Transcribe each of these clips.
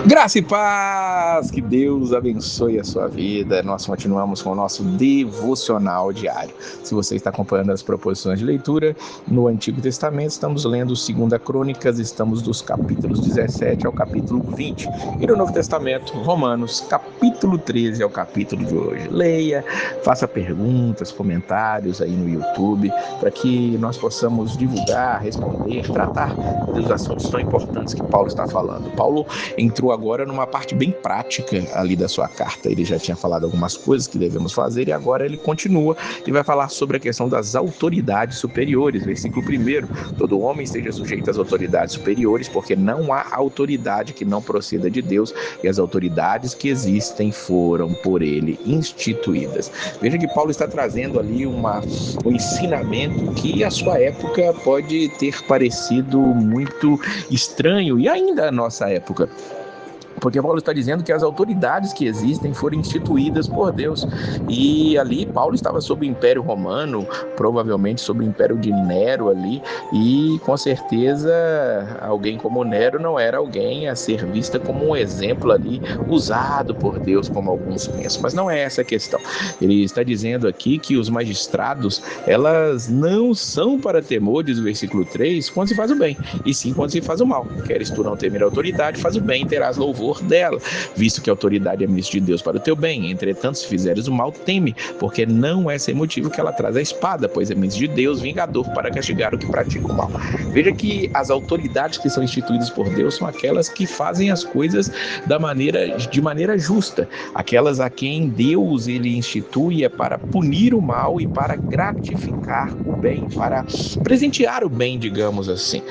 Graça e paz, que Deus abençoe a sua vida. Nós continuamos com o nosso devocional diário. Se você está acompanhando as proposições de leitura, no Antigo Testamento estamos lendo 2 Crônicas, estamos dos capítulos 17 ao capítulo 20. E no Novo Testamento, Romanos, capítulo 13 ao capítulo de hoje. Leia, faça perguntas, comentários aí no YouTube, para que nós possamos divulgar, responder, tratar dos assuntos tão importantes que Paulo está falando. Paulo entrou agora numa parte bem prática ali da sua carta. Ele já tinha falado algumas coisas que devemos fazer e agora ele continua e vai falar sobre a questão das autoridades superiores. Versículo 1: todo homem esteja sujeito às autoridades superiores, porque não há autoridade que não proceda de Deus, e as autoridades que existem foram por ele instituídas. Veja que Paulo está trazendo ali um ensinamento que à sua época pode ter parecido muito estranho, e ainda à nossa época. Porque Paulo está dizendo que as autoridades que existem foram instituídas por Deus. E ali Paulo estava sob o Império Romano, provavelmente sob o Império de Nero ali, e com certeza alguém como Nero não era alguém a ser vista como um exemplo ali, usado por Deus, como alguns pensam. Mas não é essa a questão. Ele está dizendo aqui que os magistrados, elas não são para temor, diz o versículo 3, quando se faz o bem, e sim quando se faz o mal. Queres tu não temer a autoridade, faz o bem e terás louvor dela, visto que a autoridade é ministro de Deus para o teu bem. Entretanto, se fizeres o mal, teme, porque não é sem motivo que ela traz a espada, pois é ministro de Deus, vingador, para castigar o que pratica o mal. Veja que as autoridades que são instituídas por Deus são aquelas que fazem as coisas de maneira justa, aquelas a quem Deus ele institui para punir o mal e para gratificar o bem, para presentear o bem, digamos assim.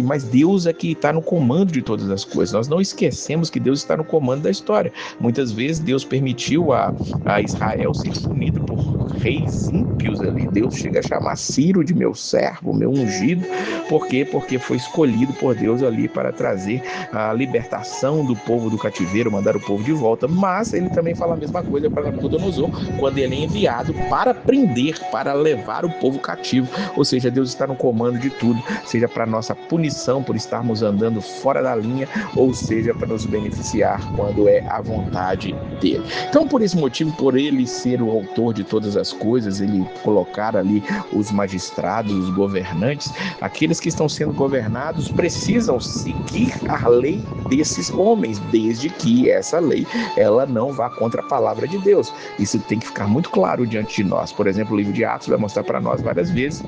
Mas Deus é que está no comando de todas as coisas. Nós não esquecemos que Deus está no comando da história. Muitas vezes Deus permitiu a Israel ser punido por reis ímpios ali. Deus chega a chamar Ciro de meu servo, meu ungido. Por quê? Porque foi escolhido por Deus ali para trazer a libertação do povo do cativeiro, mandar o povo de volta. Mas ele também fala a mesma coisa para Nabucodonosor, quando ele é enviado para prender, para levar o povo cativo. Ou seja, Deus está no comando de tudo, seja para nossa punição por estarmos andando fora da linha, ou seja, para nos beneficiar quando é a vontade dele. Então, por esse motivo, por ele ser o autor de todas as coisas, ele colocar ali os magistrados, os governantes, aqueles que estão sendo governados precisam seguir a lei desses homens, desde que essa lei ela não vá contra a palavra de Deus. Isso tem que ficar muito claro diante de nós. Por exemplo, o livro de Atos vai mostrar para nós várias vezes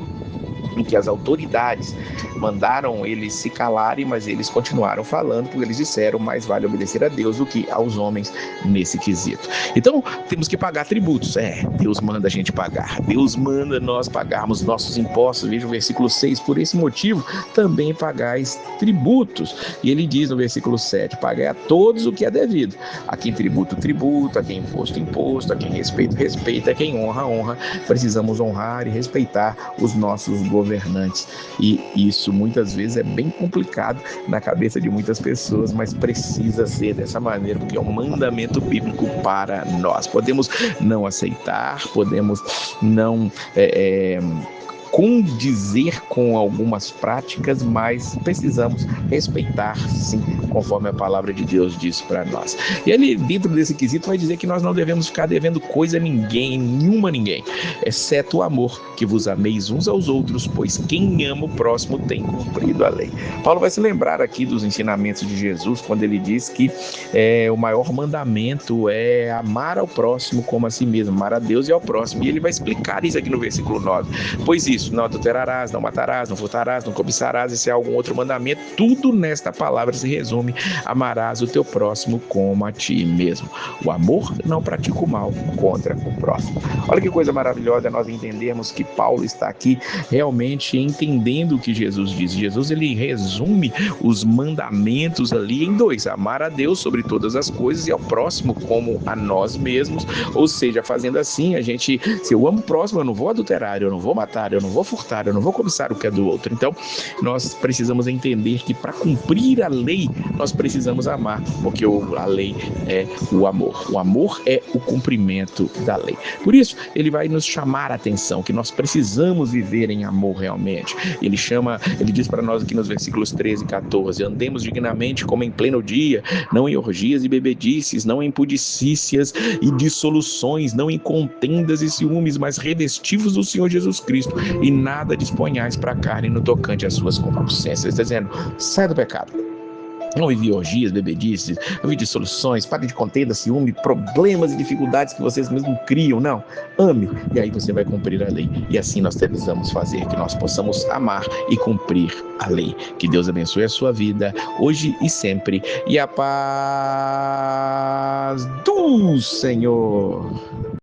em que as autoridades mandaram eles se calarem, mas eles continuaram falando, porque eles disseram, mais vale obedecer a Deus do que aos homens nesse quesito. Então, temos que pagar tributos. Deus manda a gente pagar. Deus manda nós pagarmos nossos impostos. Veja o versículo 6, por esse motivo, também pagais tributos. E ele diz no versículo 7, pagai a todos o que é devido. A quem tributo, tributo. A quem imposto, imposto. A quem respeito, respeita. A quem honra, honra. Precisamos honrar e respeitar os nossos governantes. E isso muitas vezes é bem complicado na cabeça de muitas pessoas, mas precisa ser dessa maneira, porque é um mandamento bíblico para nós. Podemos não aceitar, podemos não condizer com algumas práticas, mas precisamos respeitar, sim, conforme a palavra de Deus diz para nós. E ele, dentro desse quesito, vai dizer que nós não devemos ficar devendo coisa a ninguém, nenhuma a ninguém, exceto o amor, que vos ameis uns aos outros, pois quem ama o próximo tem cumprido a lei. Paulo vai se lembrar aqui dos ensinamentos de Jesus, quando ele diz que o maior mandamento é amar ao próximo como a si mesmo, amar a Deus e ao próximo. E ele vai explicar isso aqui no versículo 9. Pois isso, não adulterarás, não matarás, não furtarás, não cobiçarás, e se há algum outro mandamento, tudo nesta palavra se resume: amarás o teu próximo como a ti mesmo. O amor não pratica o mal contra o próximo. Olha que coisa maravilhosa nós entendermos que Paulo está aqui realmente entendendo o que Jesus diz. Jesus ele resume os mandamentos ali em dois: amar a Deus sobre todas as coisas e ao próximo como a nós mesmos. Ou seja, fazendo assim, se eu amo o próximo, eu não vou adulterar, eu não vou matar, eu não não vou furtar, eu não vou cobiçar o que é do outro. Então, nós precisamos entender que para cumprir a lei, nós precisamos amar, porque a lei é o amor. O amor é o cumprimento da lei. Por isso, ele vai nos chamar a atenção, que nós precisamos viver em amor realmente. Ele diz para nós aqui nos versículos 13 e 14, andemos dignamente como em pleno dia, não em orgias e bebedices, não em pudicícias e dissoluções, não em contendas e ciúmes, mas revestivos do Senhor Jesus Cristo, e nada disponhais para a carne no tocante às suas concupiscências. Ele está dizendo, sai do pecado. Não vive orgias, bebedices, não vive dissoluções, pare de contenda, ciúme, problemas e dificuldades que vocês mesmos criam. Não, ame, e aí você vai cumprir a lei. E assim nós precisamos fazer, que nós possamos amar e cumprir a lei. Que Deus abençoe a sua vida, hoje e sempre, e a paz do Senhor.